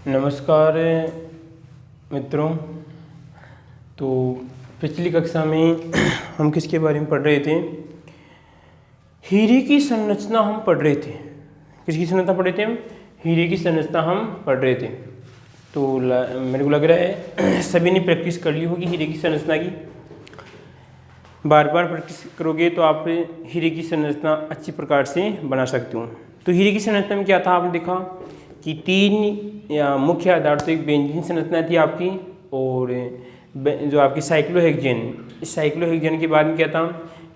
नमस्कार मित्रों। तो पिछली कक्षा में हम किसके बारे में पढ़ रहे थे? हीरे की संरचना हम पढ़ रहे थे। किसकी संरचना पढ़ रहे थे हम? हीरे की संरचना हम पढ़ रहे थे। तो मेरे को लग रहा है सभी ने प्रैक्टिस कर ली होगी हीरे की संरचना की। बार बार प्रैक्टिस करोगे तो आप हीरे की संरचना अच्छी प्रकार से बना सकते हो। तो हीरे की संरचना में क्या था, आपने देखा कि तीन या मुख्य आधार तो एक बेंजीन संरचना थी आपकी, और जो आपकी साइक्लोहेक्सेन, इस साइक्लोहेक्सेन के बाद में क्या था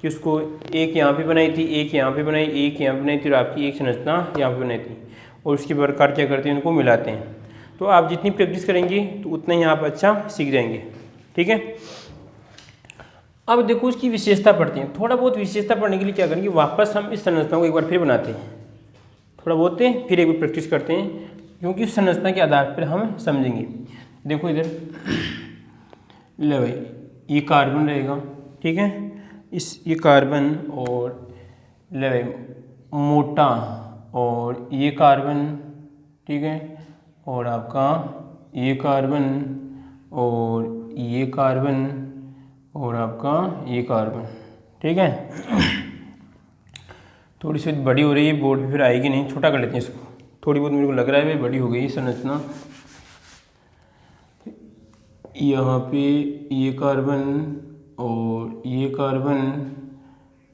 कि उसको एक यहाँ पे बनाई थी, एक यहाँ पे बनाई, एक यहाँ पे बनाई थी, और आपकी एक संरचना यहाँ पे बनाई थी। और उसके प्रकार क्या करते हैं, उनको मिलाते हैं। तो आप जितनी प्रैक्टिस करेंगे तो उतना ही आप अच्छा सीख जाएंगे। ठीक है। अब देखो उसकी विशेषता पढ़ते हैं। थोड़ा बहुत विशेषता पढ़ने के लिए क्या करेंगे, वापस हम इस संरचना को एक बार फिर बनाते हैं, थोड़ा बहुत फिर एक बार प्रैक्टिस करते हैं, क्योंकि उस संरचना के आधार पर हम समझेंगे। देखो इधर ले भाई, ये कार्बन रहेगा, ठीक है, ये कार्बन, और ले भाई मोटा, और ये कार्बन, ठीक है, और आपका ये कार्बन, और ये कार्बन, और आपका ये कार्बन। ठीक है। थोड़ी सी बड़ी हो रही है बोर्ड पे, फिर आएगी नहीं, छोटा कर लेते हैं इसको। थोड़ी बहुत मेरे को लग रहा है बड़ी हो गई संरचना। यहाँ पे ये कार्बन, और ये कार्बन,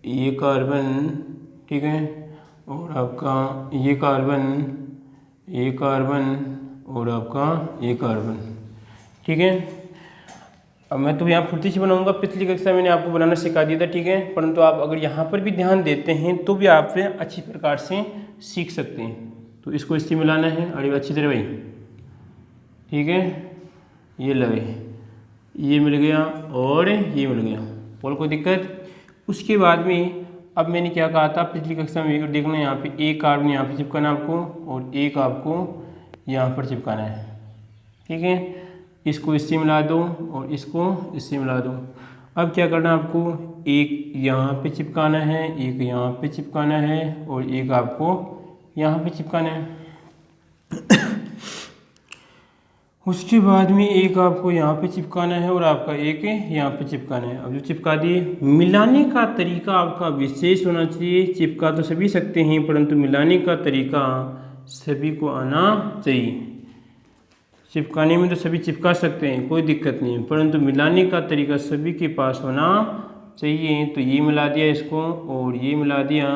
ये कार्बन, ठीक है, और आपका ये कार्बन, ये कार्बन, और आपका ये कार्बन। ठीक है। अब मैं तो यहाँ फुर्ती से बनाऊंगा, पिछली कक्षा मैंने आपको बनाना सिखा दिया था, ठीक है, परंतु आप अगर यहाँ पर भी ध्यान देते हैं तो भी आप अच्छी प्रकार से सीख सकते हैं। तो इसको इससे मिलाना है, अरे अच्छी तरह भाई, ठीक है, ये लगे, ये मिल गया और ये मिल गया, और कोई दिक्कत। उसके बाद में अब मैंने क्या कहा था पिछली कक्षा में, देखना यहाँ पे एक कार्बन यहाँ पे चिपकाना आपको, और एक आपको यहाँ पर चिपकाना है। ठीक है। इसको इससे मिला दो और इसको इससे मिला दो। अब क्या करना है आपको, एक यहाँ पे चिपकाना है, एक यहाँ पे चिपकाना है, और एक आपको यहाँ पे चिपकाना है। उसके बाद में एक आपको यहाँ पे चिपकाना है, और आपका एक यहाँ पे चिपकाना है। अब जो चिपका दिए, मिलाने का तरीका आपका विशेष होना चाहिए। चिपका तो सभी सकते हैं, परंतु मिलाने का तरीका सभी को आना चाहिए। चिपकाने में तो सभी चिपका सकते हैं, कोई दिक्कत नहीं, परंतु मिलाने का तरीका सभी के पास होना चाहिए। तो ये मिला दिया इसको, और ये मिला दिया,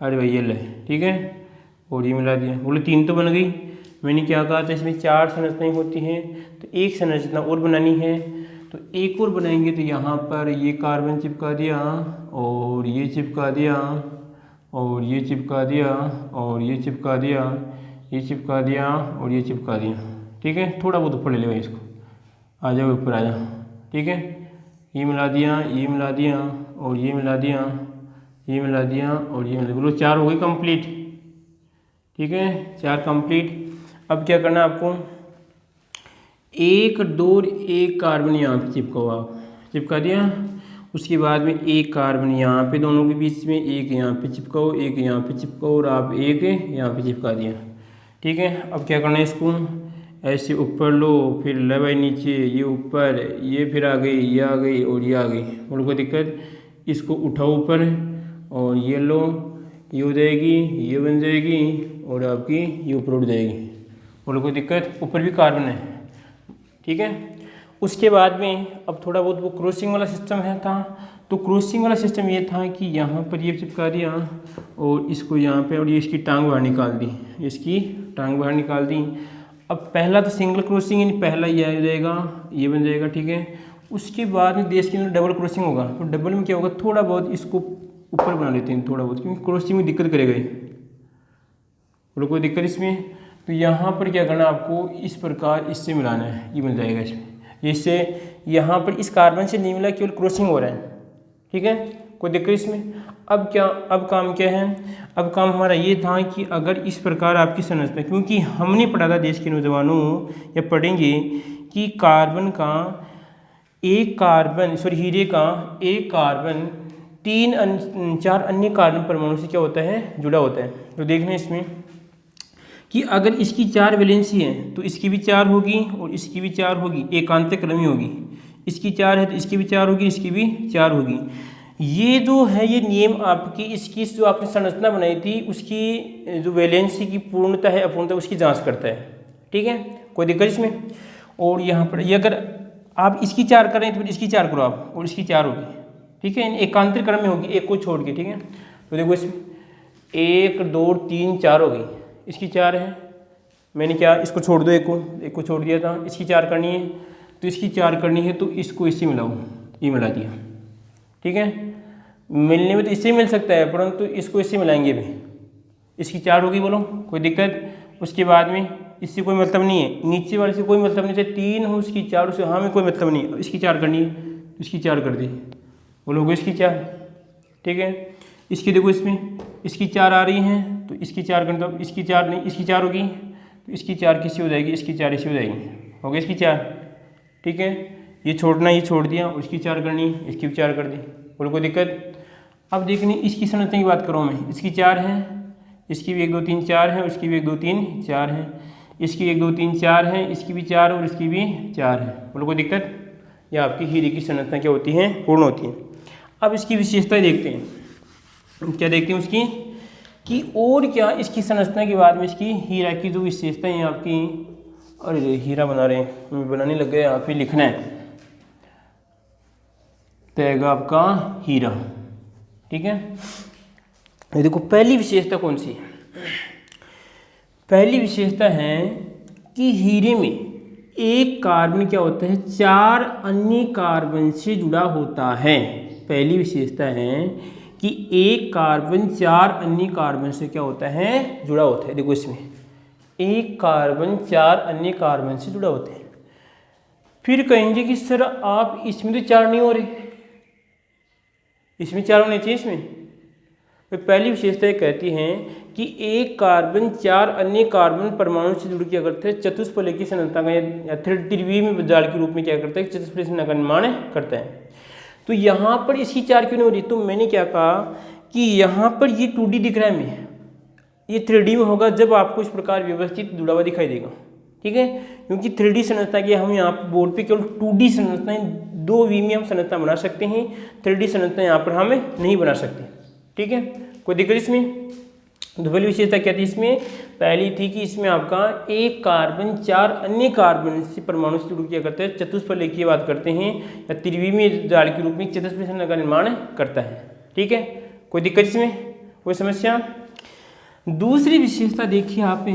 अरे भाई ये ले, ठीक है, और ये मिला दिया, बोले तीन तो बन गई। मैंने क्या कहा था, इसमें चार संरचनाएं होती हैं, तो एक संरचना और बनानी है। तो एक और बनाएंगे, तो यहाँ पर ये कार्बन चिपका दिया, और ये चिपका दिया, और ये चिपका दिया, और ये चिपका दिया, ये चिपका दिया, और ये चिपका दिया। ठीक है। थोड़ा बहुत ऊपर ले ले भाई इसको, आ जाओ ऊपर आ जाओ। ठीक है। ये मिला दिया, ये मिला दिया, और ये मिला दिया, ये मिला दिया, और ये मिला, बोलो चार हो गई कंप्लीट। ठीक है, चार कंप्लीट। अब क्या करना है आपको, एक दो एक कार्बन यहाँ पे चिपकाओ, आप चिपका दिया। उसके बाद में एक कार्बन यहाँ पे दोनों के बीच में, एक यहाँ पे चिपकाओ, एक यहाँ पे चिपकाओ, और आप एक यहाँ पे चिपका दिया। ठीक है। अब क्या करना है, इसको ऐसे ऊपर लो, फिर ले भाई नीचे, ये ऊपर, ये फिर आ गई, ये आ गई, और ये आ गई, बोलो कोई दिक्कत। इसको उठाओ ऊपर, और ये लो, ये हो जाएगी, ये बन जाएगी, और आपकी ये ऊपर उठ जाएगी, बोलो कोई दिक्कत। ऊपर भी कार्बन है। ठीक है। उसके बाद में अब थोड़ा बहुत वो क्रॉसिंग वाला सिस्टम है था। तो क्रॉसिंग वाला सिस्टम ये था कि यहाँ पर ये चिपका दिया, और इसको यहाँ पे, और ये इसकी टांग बाहर निकाल दी, इसकी टांग बाहर निकाल दी। अब पहला तो सिंगल क्रॉसिंग, यानी पहला ये आ जाएगा, ये बन जाएगा। ठीक है। उसके बाद में देश के अंदर डबल क्रॉसिंग होगा। तो डबल में क्या होगा, थोड़ा बहुत इसको ऊपर बना लेते हैं, थोड़ा बहुत, क्योंकि क्रॉसिंग में दिक्कत करेगा ये, और कोई दिक्कत इसमें। तो यहाँ पर क्या करना है आपको, इस प्रकार इससे मिलाना है, ये बन जाएगा इसमें। इससे यहाँ पर इस कार्बन से नहीं मिला, केवल क्रॉसिंग हो रहा है। ठीक है, कोई दिक्कत इसमें। अब क्या, अब काम क्या है, अब काम हमारा ये था कि अगर इस प्रकार आपकी संरचना, क्योंकि हमने पढ़ा था देश के नौजवानों, या पढ़ेंगे कि कार्बन का एक कार्बन, सॉरी हीरे का एक कार्बन चार अन्य कार्बन परमाणु से क्या होता है, जुड़ा होता है। तो देखना इसमें कि अगर इसकी 4 वैलेंसी है तो इसकी भी 4 होगी और इसकी भी 4 होगी, एकांतर क्रमी होगी। इसकी 4 है तो इसकी भी 4 होगी, इसकी भी 4 होगी। ये जो है ये नियम आपकी इसकी जो आपने संरचना बनाई थी उसकी जो वैलेंसी की पूर्णता है अपूर्णता उसकी जांच करता है। ठीक है, कोई दिक्कत इसमें। और यहाँ पर ये अगर आप इसकी 4 करें तो फिर इसकी 4 करो आप और इसकी 4 होगी। ठीक है, एकांतर क्रम में होगी, एक को छोड़ के। ठीक है, तो देखो इसमें 1 2 3 4 हो गई, इसकी 4 है, मैंने क्या इसको छोड़ दो, एक को छोड़ दिया था, इसकी 4 करनी है तो इसकी 4 करनी है तो इसको इससे मिलाओ, ये मिला दिया। ठीक है, मिलने में तो इससे मिल सकता है परंतु इसको इससे मिलाएंगे भी, इसकी 4 होगी, बोलो कोई दिक्कत। उसके बाद में इससे कोई मतलब नहीं है, नीचे वाले से कोई मतलब नहीं, चाहे 3 हो उसकी 4 उससे हाँ में कोई मतलब नहीं है। इसकी 4 करनी है तो इसकी 4 कर दी, बोलो होगा इसकी 4। ठीक है, इसकी देखो इसमें इसकी 4 आ रही हैं तो इसकी 4 करनी, तो इसकी 4 नहीं इसकी 4 होगी तो इसकी 4 किसी हो जाएगी, इसकी 4 इसी हो जाएगी, हो गई इसकी 4। ठीक है, ये छोड़ना ये छोड़ दिया और इसकी 4 करनी है, इसकी भी 4 कर दी, बोलो कोई दिक्कत। अब देखनी इसकी संरचना की बात करूँ मैं, इसकी 4 है, इसकी भी 1 2 3 4 है, उसकी भी 1 2 3 4 है, इसकी 1 2 3 4 है, इसकी भी 4 और इसकी भी 4 है, बोलो कोई दिक्कत। यह आपकी हीरे की संरचना क्या होती है, पूर्ण होती है। अब इसकी विशेषताएं देखते हैं, क्या देखते हैं उसकी कि और क्या इसकी संरचना के बाद में इसकी हीरा की जो विशेषताएं हैं आपकी। अरे हीरा बना रहे हैं, बनाने लग गए, यहाँ पे लिखना है तैग आपका हीरा। ठीक है, ये देखो पहली विशेषता कौन सी है, पहली विशेषता है कि हीरे में एक कार्बन क्या होता है, 4 अन्य कार्बन से जुड़ा होता है। पहली विशेषता है कि एक कार्बन 4 अन्य कार्बन से क्या होता है, जुड़ा होता है। देखो इसमें एक कार्बन 4 अन्य कार्बन से जुड़ा होता है। फिर कहेंगे कि सर आप इसमें तो 4 नहीं हो रहे, इसमें 4 होने चाहिए इसमें। तो पहली विशेषता ये कहती है कि एक कार्बन 4 अन्य कार्बन परमाणु से जुड़ क्या करते हैं, चतुष्फलक की संरचना का या त्रिविमीय जाल के रूप में क्या करता है, चतुष्फलक संरचना का निर्माण करता है। तो यहाँ पर इसकी 4 क्यों नहीं हो रही, तो मैंने क्या कहा कि यहाँ पर ये 2D दिख रहा है हमें, ये 3D में होगा जब आपको इस प्रकार व्यवस्थित जुड़ा हुआ दिखाई देगा। ठीक है, क्योंकि 3D संरचना की हम यहाँ पर बोर्ड पे केवल 2D संरचनाएं 2 विमीय हम संरचना बना सकते हैं, 3D संरचना यहाँ पर हमें नहीं बना सकते। ठीक है, कोई दिक्कत इसमें। तो पहली विशेषता क्या थी इसमें, पहली थी कि इसमें आपका एक कार्बन 4 अन्य कार्बन से परमाणु से जुड़ किया करता है, चतुष्फलक की बात करते हैं या त्रिविमीय जाल के रूप में चतुष्फलक संरचना का निर्माण करता है। ठीक है, कोई दिक्कत इसमें, कोई समस्या। दूसरी विशेषता देखिए आप,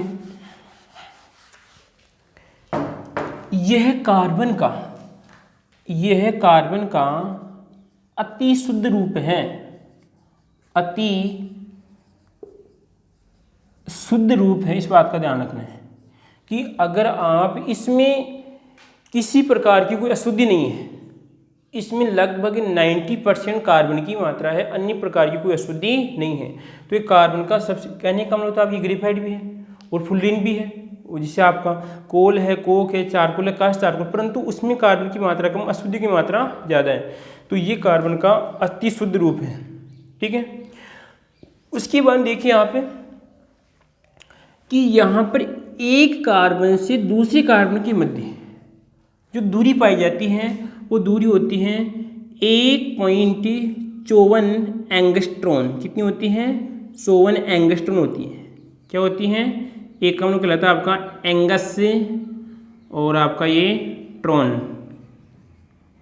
यह कार्बन का अति शुद्ध रूप है, अति शुद्ध रूप है। इस बात का ध्यान रखना है कि अगर आप इसमें किसी प्रकार की कोई अशुद्धि नहीं है, इसमें लगभग 90% कार्बन की मात्रा है, अन्य प्रकार की कोई अशुद्धि नहीं है, तो ये कार्बन का सबसे कहने का मतलब आपकी ग्रेफाइट भी है और फुलरीन भी है, जिससे आपका कोल है, कोक है, चारकोल है, कास्ट चारकोल, परंतु उसमें कार्बन की मात्रा कम, अशुद्धि की मात्रा ज़्यादा है। तो ये कार्बन का अति शुद्ध रूप है। ठीक है, उसके बाद देखिए यहाँ पे कि यहाँ पर एक कार्बन से दूसरे कार्बन के मध्य जो दूरी पाई जाती है वो दूरी होती है 1.54 एंगस्ट्रॉन। कितनी होती है, 54 एंगस्ट्रॉन होती है। क्या होती है, एक का मतलब कहलाता है आपका एंगस से और आपका ये ट्रॉन,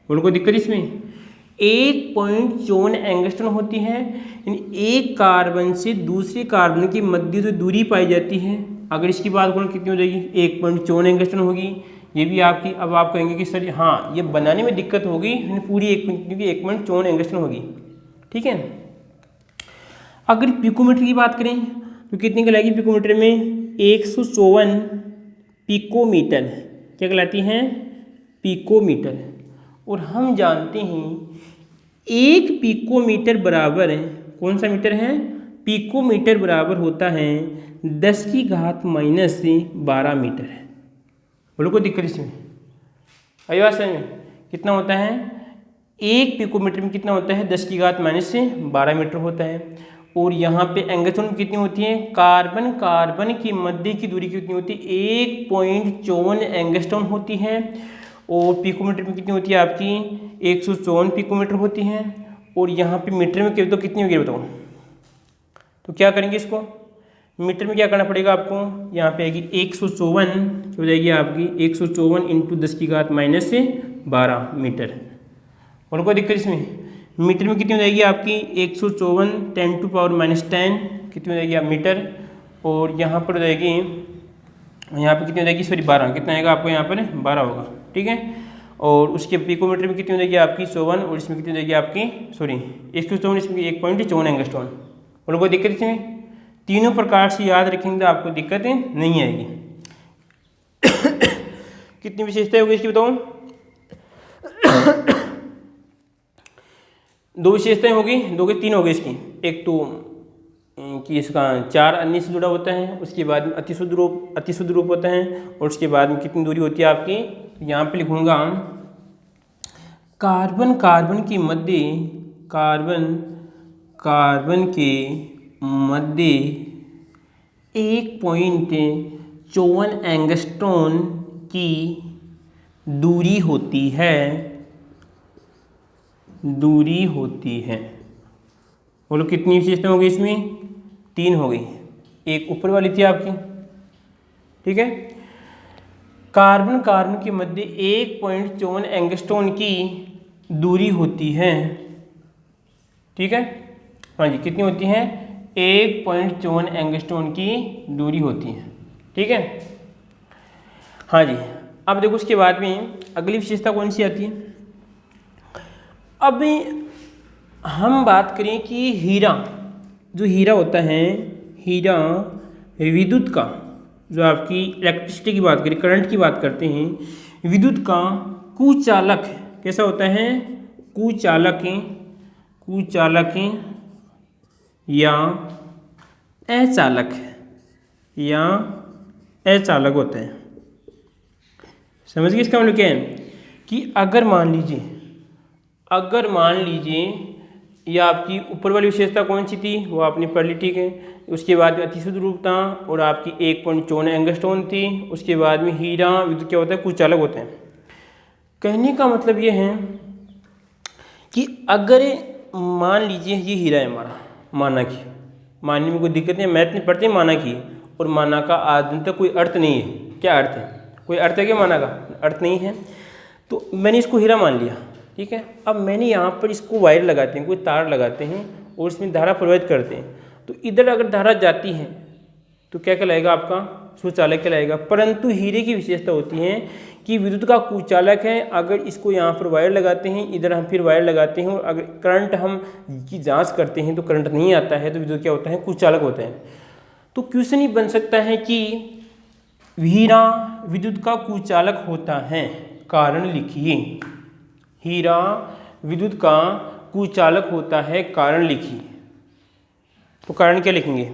बोलो कोई दिक्कत इसमें। 1.54 एंगस्ट्रॉन होती है, यानी एक कार्बन से दूसरे कार्बन की मध्य जो दूरी पाई जाती है, अगर इसकी बात करूँ कितनी हो जाएगी, 1.54 एंगस्ट्रॉन होगी। ये भी आपकी, अब आप कहेंगे कि सर हाँ ये बनाने में दिक्कत होगी, यानी पूरी 1.54 एंगस्ट्रॉन होगी। ठीक है, अगर पिकोमीटर की बात करें तो कितनी कहलाएगी पिकोमीटर में, 154 पिकोमीटर क्या कहलाती हैं, पिकोमीटर। और हम जानते हैं 1 पिकोमीटर बराबर है, कौन सा मीटर है, पिकोमीटर बराबर होता है 10⁻⁻12 मीटर है। बोलो कोई दिक्कत इसमें, आई बात समझ में। कितना होता है, 1 पिकोमीटर में कितना होता है, 10⁻12 मीटर होता है। और यहाँ पे एंगस्ट्रॉन कितनी होती है, कार्बन कार्बन की मध्य की दूरी कितनी होती है, 1.54 एंगस्ट्रॉन होती है। और पिकोमीटर में कितनी होती है आपकी, 154 पिकोमीटर होती है। और यहाँ पे मीटर में तो कितनी होगी बताओ। तो क्या करेंगे इसको, मीटर में क्या करना पड़ेगा आपको, यहाँ पे आएगी 154 हो जाएगी आपकी 154 इंटू 10⁻⁻12 मीटर। और कोई दिक्कत इसमें, मीटर में कितनी हो जाएगी आपकी 154 10⁻⁻10 कितनी हो जाएगी आप मीटर। और यहाँ पर हो जाएगी, यहाँ पे कितनी हो जाएगी, सॉरी 12, कितना आएगा आपको यहाँ पर 12 होगा, ठीक है। और उसके पिकोमीटर में कितनी हो जाएगी आपकी 54, और इसमें कितनी हो जाएगी आपकी, सॉरी 154, इसमें 1.54 एंगस्ट्रॉन। और कोई दिक्कत इसमें, तीनों प्रकार से याद रखेंगे तो आपको दिक्कतें नहीं आएगी। कितनी विशेषताएं होगी इसकी बताओ, 2 विशेषताएं होगी, 2 के 3 होगी इसकी। एक तो कि इसका 4 अन्य से जुड़ा होता है, उसके बाद में अतिशुद्ध रूप होता है, और उसके बाद में कितनी दूरी होती है आपकी, तो यहाँ पे लिखूंगा कार्बन कार्बन के मध्य, कार्बन कार्बन के मध्य 1.54 एंगस्ट्रॉन की दूरी होती है, दूरी होती है। बोलो कितनी विशेषता होगी इसमें, 3 हो गई, एक ऊपर वाली थी आपकी, ठीक है। कार्बन कार्बन के मध्य 1.54 एंगस्ट्रॉन की दूरी होती है, ठीक है। हाँ जी, कितनी होती है, 1.54 एंगस्ट्रॉन की दूरी होती है, ठीक है। हाँ जी, अब देखो उसके बाद में अगली विशेषता कौन सी आती है। अब हम बात करें कि हीरा, जो हीरा होता है, हीरा विद्युत का, जो आपकी इलेक्ट्रिसिटी की बात करें, करंट की बात करते हैं, विद्युत का कुचालक कैसा होता है, कुचालक या अचालक होता है। समझ गए इसका मतलब क्या है, कि अगर मान लीजिए ये आपकी ऊपर वाली विशेषता कौन सी थी, वो आपने पढ़ ली, ठीक है। उसके बाद में अतिशुद्ध रूपता और आपकी 1.54 एंगस्ट्रॉन थी। उसके बाद में हीरा विद्युत क्या होता है, कुचालक होता है। कहने का मतलब ये है कि अगर मान लीजिए ये हीरा है हमारा, माना की, मानने में कोई दिक्कत नहीं, मैथ में पढ़ते हैं माना की, और माना का आज दिन तक कोई अर्थ नहीं है। क्या अर्थ है, कोई अर्थ है क्या माना का, अर्थ नहीं है। तो मैंने इसको हीरा मान लिया, ठीक है। अब मैंने यहाँ पर इसको वायर लगाते हैं, कोई तार लगाते हैं और इसमें धारा प्रवाहित करते हैं, तो इधर अगर धारा जाती है तो क्या कहलाएगा, आपका सुचालक कहलाएगा। परंतु हीरे की विशेषता होती है कि विद्युत का कुचालक है। अगर इसको यहाँ पर वायर लगाते हैं, इधर हम फिर वायर लगाते हैं, और अगर करंट हम की जांच करते हैं तो करंट नहीं आता है, तो विद्युत क्या होता है, कुचालक होता है। तो क्वेश्चन ही बन सकता है कि हीरा विद्युत का कुचालक होता है, कारण लिखिए। हीरा विद्युत का कुचालक होता है, कारण लिखिए। तो कारण क्या लिखेंगे,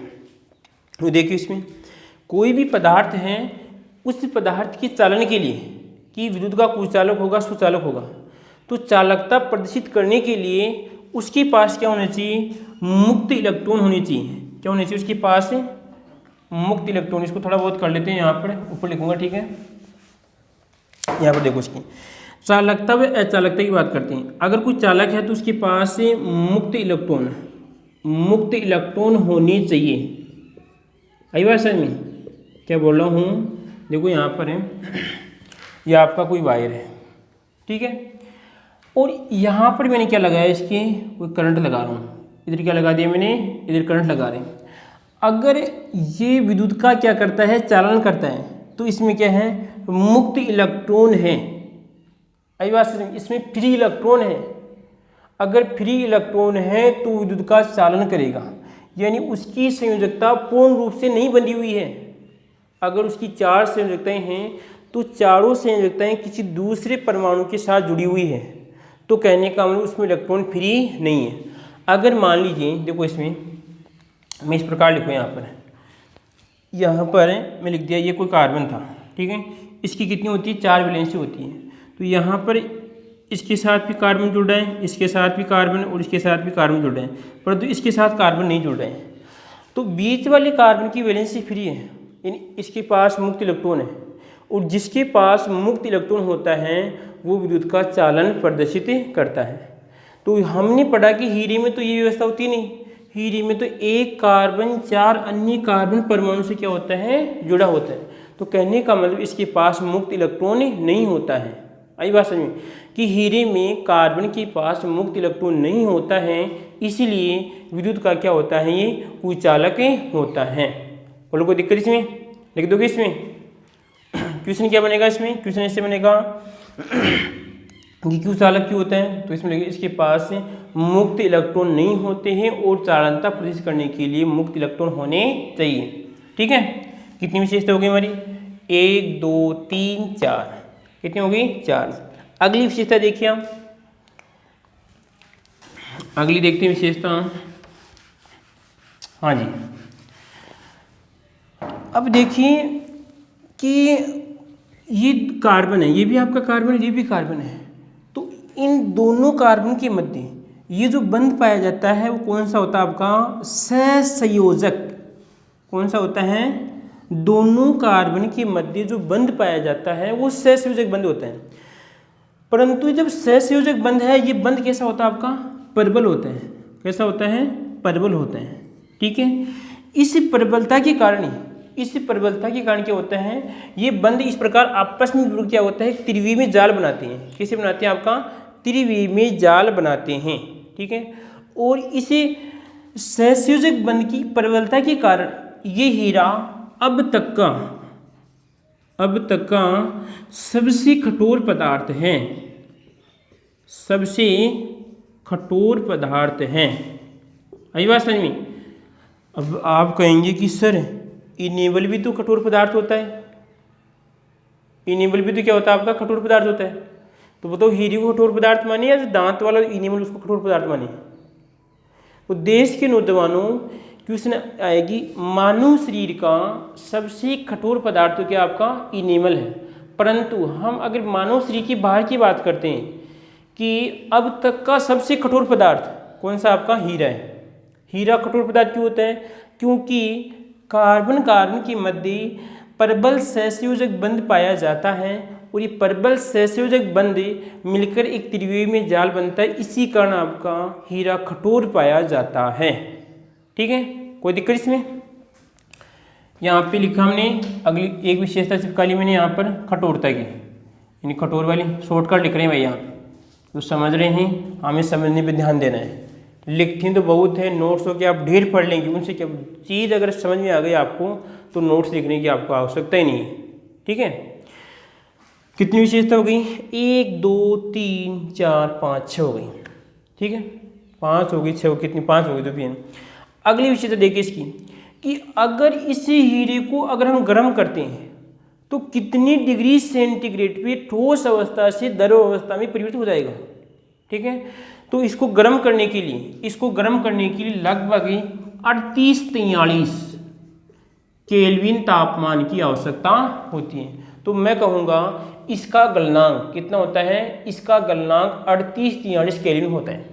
तो देखिए इसमें कोई भी पदार्थ है, उस पदार्थ के चालन के लिए कि विद्युत का कुचालक होगा, सुचालक होगा, तो चालकता प्रदर्शित करने के लिए उसके पास क्या होना चाहिए, मुक्त इलेक्ट्रॉन होने चाहिए। क्या होने चाहिए उसके पास, मुक्त इलेक्ट्रॉन। इसको थोड़ा बहुत कर लेते हैं, यहाँ पर ऊपर लिखूंगा, ठीक है। यहाँ पर देखो उसकी चालकता व अचालकता की बात करते हैं। अगर कोई चालक है तो उसके पास मुक्त इलेक्ट्रॉन होने चाहिए। आई बात समझ में, क्या बोल रहा हूँ। देखो यहाँ पर है, ये आपका कोई वायर है, ठीक है, और यहाँ पर मैंने क्या लगाया, इसके कोई करंट लगा रहा हूँ। इधर क्या लगा दिया मैंने, इधर करंट लगा रहे हैं। अगर ये विद्युत का क्या करता है, चालन करता है, तो इसमें क्या है, मुक्त इलेक्ट्रॉन है। आई बात समझ में, इसमें फ्री इलेक्ट्रॉन है। अगर फ्री इलेक्ट्रॉन है तो विद्युत का चालन करेगा, यानी उसकी संयोजकता पूर्ण रूप से नहीं बनी हुई है। अगर उसकी 4 संयोजकताएं हैं तो चारों संयोजकताएं किसी दूसरे परमाणु के साथ जुड़ी हुई है, तो कहने का मतलब उसमें इलेक्ट्रॉन फ्री नहीं है। अगर मान लीजिए, देखो इसमें मैं इस प्रकार लिखूँ, यहाँ पर मैं लिख दिया, ये कोई कार्बन था, ठीक है, इसकी कितनी होती है, 4 वैलेंसी होती है। तो यहाँ पर इसके साथ भी कार्बन जुड़ रहे हैं, इसके साथ भी कार्बन और इसके साथ भी कार्बन जुड़ रहे हैं, परंतु इसके साथ कार्बन नहीं जुड़ रहे हैं। तो बीच वाले कार्बन की वैलेंसी फ्री है, यानी इसके पास मुक्त इलेक्ट्रॉन है, और जिसके पास मुक्त इलेक्ट्रॉन होता है वो विद्युत का चालन प्रदर्शित करता है। तो हमने पढ़ा कि हीरे में तो ये व्यवस्था होती नहीं, हीरे में तो एक कार्बन 4 अन्य कार्बन परमाणु से क्या होता है, जुड़ा होता है। तो कहने का मतलब इसके पास मुक्त इलेक्ट्रॉन नहीं होता है। आई बात समझ में कि हीरे में कार्बन के पास मुक्त इलेक्ट्रॉन नहीं होता है, इसीलिए विद्युत का क्या होता है, ये कुचालक होता है। बोलो कोई दिक्कत इसमें? लिख दोगे इसमें? क्वेश्चन क्या बनेगा इसमें? क्वेश्चन ऐसे बनेगा कि कुचालक क्यों होता है, तो इसमें इसके पास मुक्त इलेक्ट्रॉन नहीं होते हैं और चालकता प्रदर्शित करने के लिए मुक्त इलेक्ट्रॉन होने चाहिए। ठीक है, कितनी विशेषता हो गई हमारी? 1 2 3 4, कितनी हो गई? 4। अगली विशेषता देखिए हम, अगली देखते हैं विशेषता। हाँ जी, अब देखिए कि ये कार्बन है, ये भी आपका कार्बन है, ये भी कार्बन है। तो इन दोनों कार्बन के मध्य ये जो बंध पाया जाता है वो कौन सा होता है आपका? सहसंयोजक। कौन सा होता है? दोनों कार्बन के मध्य जो बंध पाया जाता है वो सहसंयोजक बंध होता है। परंतु जब सहसंयोजक बंध है, ये बंध कैसा होता है आपका? परबल होता है। कैसा होता है? परबल होता है। ठीक है, इस प्रबलता के कारण क्या होता है, ये बंध इस प्रकार आपस में क्या होता है, त्रिविमीय जाल बनाते हैं। कैसे बनाते हैं आपका? त्रिविमीय जाल बनाते हैं। ठीक है, और इसे सहसंयोजक बंध की प्रबलता के कारण ये हीरा अब तक का सबसे कठोर पदार्थ है, सबसे कठोर पदार्थ है। आई बात समझ में? अब आप कहेंगे कि सर इनेबल भी तो कठोर पदार्थ होता है, इनेबल भी तो क्या होता है आपका? कठोर पदार्थ होता है। तो बताओ हीरे को कठोर पदार्थ माने या दांत वाला इनेबल उसको कठोर पदार्थ माने? तो देश के नौजवानों क्वेश्चन आएगी, मानव शरीर का सबसे कठोर पदार्थ तो क्या आपका? इनेबल है। परंतु हम अगर मानव शरीर की बाहर की बात करते हैं कि अब तक का सबसे कठोर पदार्थ कौन सा आपका? हीरा है। हीरा कठोर पदार्थ क्यों होता है? क्योंकि कार्बन के मध्य प्रबल सहसंयोजक बंध पाया जाता है, और ये प्रबल सहसंयोजक बंध मिलकर एक त्रिविमीय जाल बनता है, इसी कारण आपका हीरा कठोर पाया जाता है। ठीक है, कोई दिक्कत इसमें? यहाँ पे लिखा हमने, अगली एक विशेषता चिपका ली मैंने यहाँ पर कठोरता की, यानी कठोर वाली शॉर्टकट लिख रहे हैं भाई यहाँ पे, तो समझ रहे हैं, हमें समझने पे ध्यान देना है। लिखते तो बहुत है, नोट्स हो के आप ढेर पढ़ लेंगे, उनसे क्या चीज़ अगर समझ में आ गई आपको तो नोट्स लिखने की आपको आवश्यकता ही नहीं है। ठीक है, कितनी विशेषता हो गई? 1 2 3 4 5 6 हो गई। ठीक है, 5 हो गई, 6 कितनी? 5 हो गई तो भी है। अगली विशेषता देखिए इसकी कि अगर इसी हीरे को अगर हम गर्म करते हैं तो कितनी डिग्री सेंटीग्रेड पे ठोस अवस्था से द्रव अवस्था में परिवर्तित हो जाएगा। ठीक है, तो इसको गर्म करने के लिए लगभग 38-43 केल्विन तापमान की आवश्यकता होती है। तो मैं कहूँगा इसका गलनांक कितना होता है? इसका गलनांक 38-43 केल्विन होता है।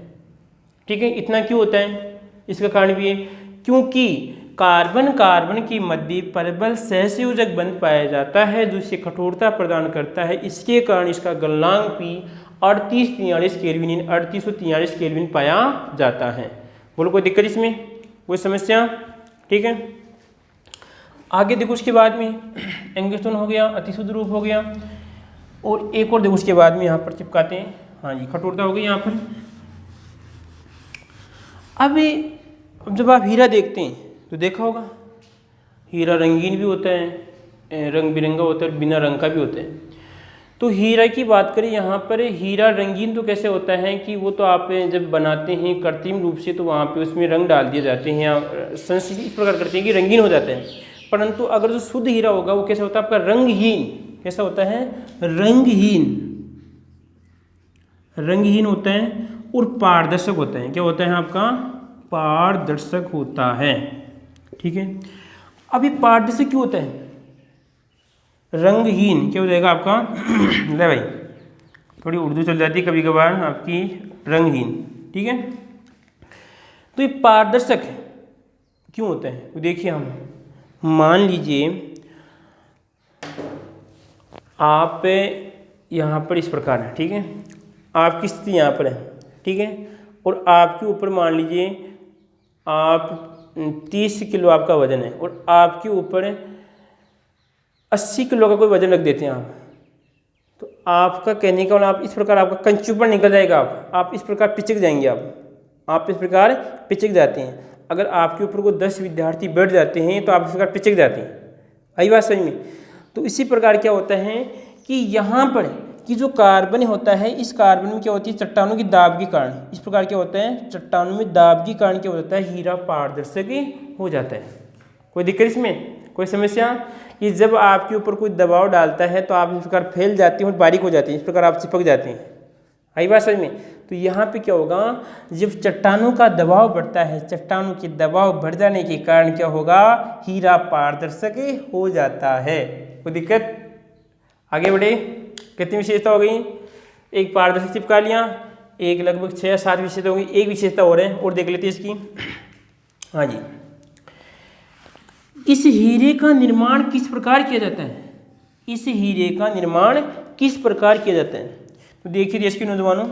ठीक है, इतना क्यों होता है? इसका कारण भी है क्योंकि कार्बन के मध्य प्रबल सहसंयोजक बंध पाया जाता है जो इसे कठोरता प्रदान करता है, इसके कारण इसका गलनांक भी 38-43 केल्विन 3843 केल्विन पाया जाता है। बोलो कोई दिक्कत इसमें? कोई समस्या? ठीक है, आगे देखो उसके बाद में एंगस्टोन हो गया, अतिशुद्ध रूप हो गया, और एक और देखो उसके बाद में यहाँ पर चिपकाते हैं। हाँ जी, कठोरता हो गई यहाँ पर। अब जब आप हीरा देखते हैं तो देखा होगा हीरा रंगीन भी होता है, रंग बिरंगा होता है, बिना रंग का भी होता है। तो हीरा की बात करें यहाँ पर, हीरा रंगीन तो कैसे होता है कि वो तो आप जब बनाते हैं कृत्रिम रूप से तो वहाँ पे उसमें रंग डाल दिए जाते हैं या संश्लेषण इस प्रकार करते हैं कि रंगीन हो जाता है। परंतु अगर जो शुद्ध हीरा होगा वो कैसा होता है आपका? रंगहीन। कैसा होता है? रंगहीन होता है और पारदर्शक होता है। क्या होता है आपका? पारदर्शक होता है। ठीक है, अब ये पारदर्शक क्यों होता है? रंगहीन क्या हो जाएगा आपका? ले भाई, थोड़ी उर्दू चल जाती है कभी कभार आपकी, रंगहीन। ठीक है, तो ये पारदर्शक क्यों होता है? तो देखिए, हम मान लीजिए आप यहाँ पर इस प्रकार है, ठीक है, आपकी स्थिति यहाँ पर है, ठीक है, और आपके ऊपर मान लीजिए आप 30 किलो आपका वजन है और आपके ऊपर 80 किलो का कोई वजन रख देते हैं आप, तो आपका कहने का मतलब आप इस प्रकार आपका कंचुपर निकल जाएगा, आप इस प्रकार पिचक जाएंगे, आप इस प्रकार पिचक जाते हैं। अगर आपके ऊपर कोई 10 विद्यार्थी बैठ जाते हैं तो आप इस प्रकार पिचक जाते हैं। आई बात समझ में? तो इसी प्रकार क्या होता है कि यहाँ पर कि जो कार्बन होता है, इस कार्बन में क्या होती है, चट्टानों की दाब के कारण, इस प्रकार क्या होता है, चट्टानों में दाब के कारण क्या होता है, हीरा पारदर्शक हो जाता है। कोई दिक्कत इसमें, कोई समस्या? कि जब आपके ऊपर कोई दबाव डालता है तो आप इस प्रकार फैल जाते हैं और बारीक हो जाते हैं, इस प्रकार आप चिपक जाते हैं। आई बात समझ में? तो यहाँ पे क्या होगा, जब चट्टानों का दबाव बढ़ता है, चट्टानों के दबाव बढ़ जाने के कारण क्या होगा, हीरा पारदर्शक हो जाता है। कोई दिक्कत? आगे बढ़े। कितनी विशेषता हो गई? एक पारदर्शक चिपका लिया, एक लगभग 6-7 विशेषता हो गई, एक विशेषता और है और देख लेते हैं इसकी। हाँ जी, इस हीरे का निर्माण किस प्रकार किया जाता है? इस हीरे का निर्माण किस प्रकार किया जाता है? तो देखिए देश के नौजवानों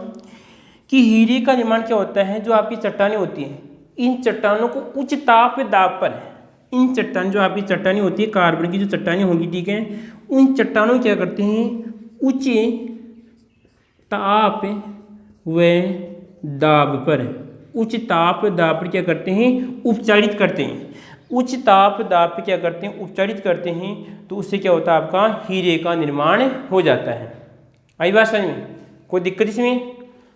कि हीरे का निर्माण क्या होता है, जो आपकी चट्टानें होती हैं, इन चट्टानों को उच्च ताप दाब पर, इन चट्टान जो आपकी चट्टानें होती है, कार्बन की जो चट्टानें होंगी, ठीक है, उन चट्टानों क्या करते हैं, उच्च ताप व दाब पर, उच्च ताप दाब पर क्या करते हैं, उपचारित करते हैं। उच्च ताप दाब पे क्या करते हैं, उपचारित करते हैं, तो उससे क्या होता है, आपका हीरे का निर्माण हो जाता है। आई बात समझ में? कोई दिक्कत इसमें?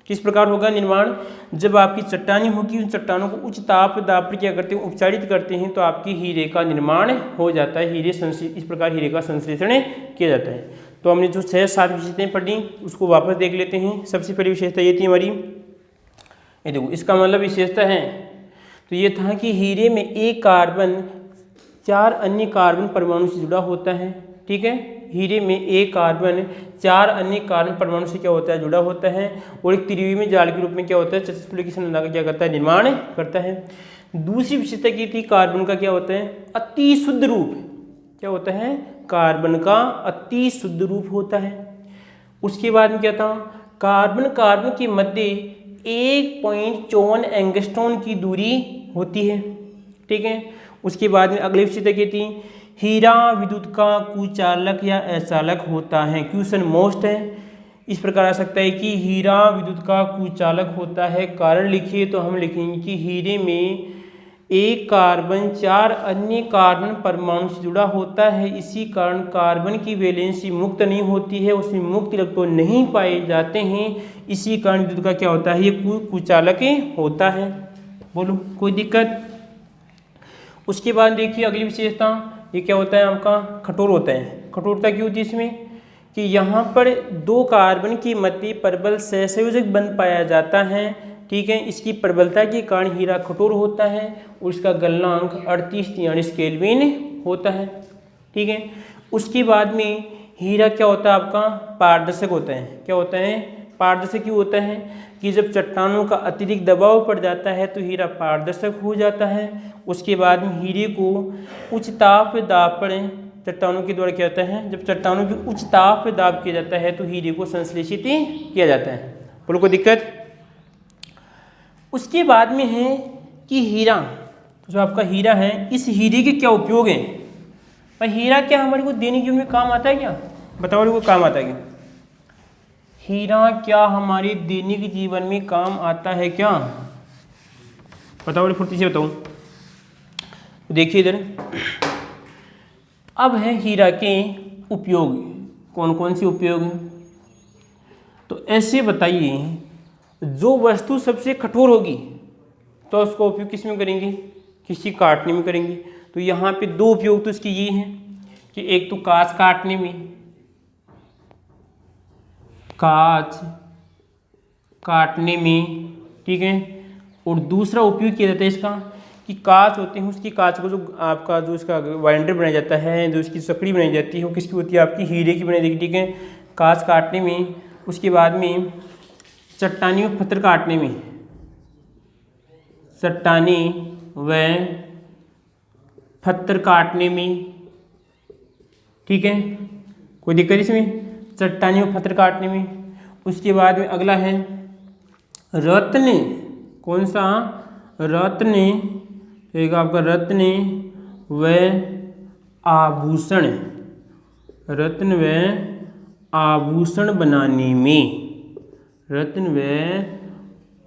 किस प्रकार होगा निर्माण? जब आपकी चट्टानें होगी, उन चट्टानों को उच्च ताप दाब पर क्या करते हैं, उपचारित करते हैं, तो आपकी हीरे का निर्माण हो जाता है। हीरे इस प्रकार हीरे का संश्लेषण किया जाता है। तो हमने जो 6-7 विशेषताएं पढ़ी उसको वापस देख लेते हैं। सबसे पहली विशेषता ये थी हमारी, ये देखो, इसका मतलब विशेषता है तो ये था कि हीरे में एक कार्बन 4 अन्य कार्बन परमाणु से जुड़ा होता है। ठीक है, हीरे में एक कार्बन 4 अन्य कार्बन परमाणु से क्या होता है, जुड़ा होता है, और एक त्रिविमीय जाल के रूप में क्या होता है, चतुष्फलक की संरचना का क्या करता है, निर्माण करता है। दूसरी विशेषता की थी कार्बन का क्या होता है, अति शुद्ध रूप। क्या होता है, कार्बन का अति शुद्ध रूप होता है। उसके बाद में क्या था, कार्बन के मध्य 1.54 एंगस्ट्रॉन की दूरी होती है। ठीक है, उसके बाद में अगली विशेषता की थी, हीरा विद्युत का कुचालक या अचालक होता है। क्वेश्चन मोस्ट है, इस प्रकार आ सकता है कि हीरा विद्युत का कुचालक होता है। कारण लिखिए तो हम लिखेंगे कि हीरे में एक कार्बन 4 अन्य कार्बन परमाणु से जुड़ा होता है, इसी कारण कार्बन की वैलेंसी मुक्त नहीं होती है, उसमें मुक्त इलेक्ट्रॉन नहीं पाए जाते हैं, इसी कारण विद्युत का क्या होता है, ये कुचालक होता है। बोलो कोई दिक्कत? उसके बाद देखिए अगली विशेषता, ये क्या होता है आपका, कठोर होता है। कठोरता क्यों होती है इसमें, कि यहाँ पर 2 कार्बन की मध्य प्रबल सहसंयोजक बंध पाया जाता है। ठीक है, इसकी प्रबलता के कारण हीरा कठोर होता है और इसका गलनांक 3843 केल्विन होता है। ठीक है, उसके बाद में हीरा क्या होता है आपका, पारदर्शक होता है। क्या होता है, पारदर्शक क्यों होता है, कि जब चट्टानों का अतिरिक्त दबाव पड़ जाता है तो हीरा पारदर्शक हो जाता है। उसके बाद में हीरे को उच्च ताप दाब पर चट्टानों के द्वारा क्या होता है, जब चट्टानों की उच्च ताप दाब किया जाता है तो हीरे को संश्लेषित किया जाता है। बोलो कोई दिक्कत? उसके बाद में है कि हीरा, जो आपका हीरा है, इस हीरे के क्या उपयोग हैं? भाई हीरा क्या हमारे को दैनिक जीवन में काम आता है क्या? बताओ मेरे को, काम आता है क्या? हीरा क्या हमारे दैनिक जीवन में काम आता है क्या? बताओ मेरे फुर्ती से बताऊँ। देखिए इधर, अब है हीरा के उपयोग, कौन कौन से उपयोग हैं? तो ऐसे बताइए, जो वस्तु सबसे कठोर होगी तो उसका उपयोग किस में करेंगे, किसी काटने में करेंगे। तो यहाँ पे 2 उपयोग तो इसके ये हैं कि एक तो कांच काटने में, कांच काटने में, ठीक है, और दूसरा उपयोग किया जाता है इसका कि कांच होते हैं, उसकी कांच को जो आपका जो इसका वाइंडर बनाया जाता है, जो इसकी सकड़ी बनाई जाती है, वो किसकी होती है, आपकी हीरे की बनाई जाती है। ठीक है, कांच काटने में, उसके बाद में चट्टानी व पत्थर काटने में, चट्टानी व पत्थर काटने में, ठीक है, कोई दिक्कत इसमें, चट्टानी व पत्थर काटने में। उसके बाद में अगला है रत्न, कौन सा, रत्न, एक आपका रत्न व आभूषण, रत्न व आभूषण बनाने में, रत्न व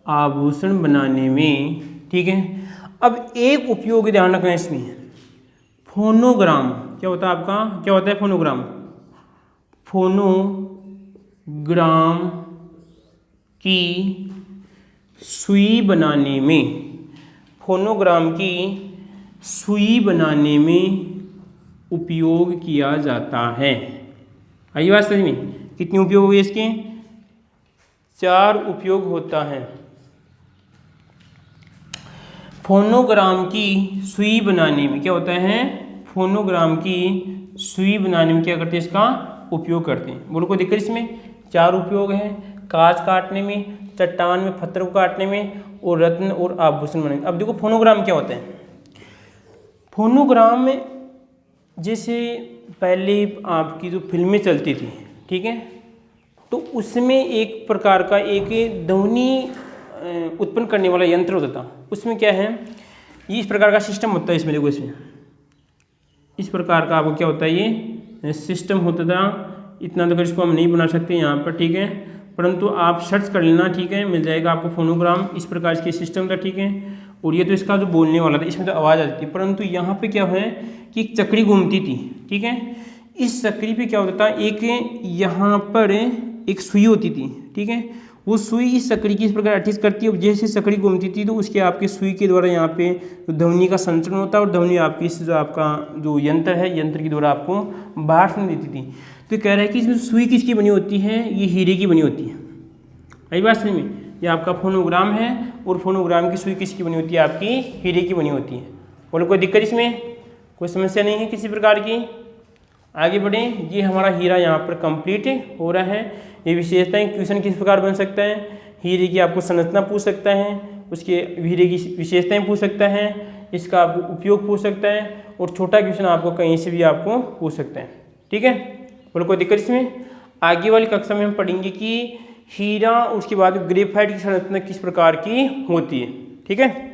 आभूषण बनाने में, ठीक है। अब एक उपयोग ध्यान रखना इसमें, फोनोग्राम, क्या होता है आपका, क्या होता है फोनोग्राम, फोनोग्राम की सुई बनाने में, फोनोग्राम की सुई बनाने में उपयोग किया जाता है। आइए बात समझ में, कितने उपयोग हुए इसके, 4 उपयोग होता है। फोनोग्राम की सुई बनाने में क्या होता है, फोनोग्राम की सुई बनाने में क्या करते हैं, इसका उपयोग करते हैं। बोलो कोई दिक्कत इसमें, 4 उपयोग हैं, कांच काटने में, चट्टान में पत्थर को काटने में, और रत्न और आभूषण बनाने में। अब देखो फोनोग्राम क्या होता है। फोनोग्राम में जैसे पहले आपकी जो फिल्में चलती थी, ठीक है, तो उसमें एक प्रकार का एक ध्वनि उत्पन्न करने वाला यंत्र होता था। उसमें क्या है, ये इस प्रकार का सिस्टम होता है, इसमें देखो, इसमें इस प्रकार का आपको क्या होता है, ये सिस्टम होता था। इतना तो इसको हम नहीं बना सकते यहाँ पर, ठीक है, परंतु आप सर्च कर लेना, ठीक है, मिल जाएगा आपको फोनोग्राम, इस प्रकार के सिस्टम था, ठीक है। और ये तो इसका जो बोलने वाला था, इसमें तो आवाज़ आती थी, परंतु यहाँ पे क्या है कि एक चक्री घूमती थी, ठीक है। इस चक्री पे क्या होता था, एक यहाँ पर एक सुई होती थी, ठीक है, वो सुई इस चक्री की इस प्रकार अटैच करती है। जैसे चक्री घूमती थी तो उसके आपके सुई के द्वारा यहाँ पे ध्वनि का संचरण होता है, और ध्वनि आपकी इस जो आपका जो यंत्र है, यंत्र के द्वारा आपको बाहर सुनाई देती थी। तो कह रहा है कि इसमें सुई किसकी बनी होती है, ये हीरे की बनी होती है। आई बात समझ में, ये आपका फोनोग्राम है, और फोनोग्राम की सुई किसकी बनी होती है, आपकी हीरे की बनी होती है। बोलो कोई दिक्कत इसमें, कोई समस्या नहीं है किसी प्रकार की। आगे बढ़ें, ये हमारा हीरा यहाँ पर कंप्लीट हो रहा है। ये विशेषताएं क्वेश्चन किस प्रकार बन सकता है, हीरे की आपको संरचना पूछ सकता है, उसके हीरे की विशेषताएं पूछ सकता है, इसका आपको उपयोग पूछ सकता है, और छोटा क्वेश्चन आपको कहीं से भी आपको पूछ सकता है, ठीक है। बोलो कोई दिक्कत इसमें। आगे वाली कक्षा में हम पढ़ेंगे कि हीरा, उसके बाद ग्रेफाइट की संरचना किस प्रकार की होती है, ठीक है।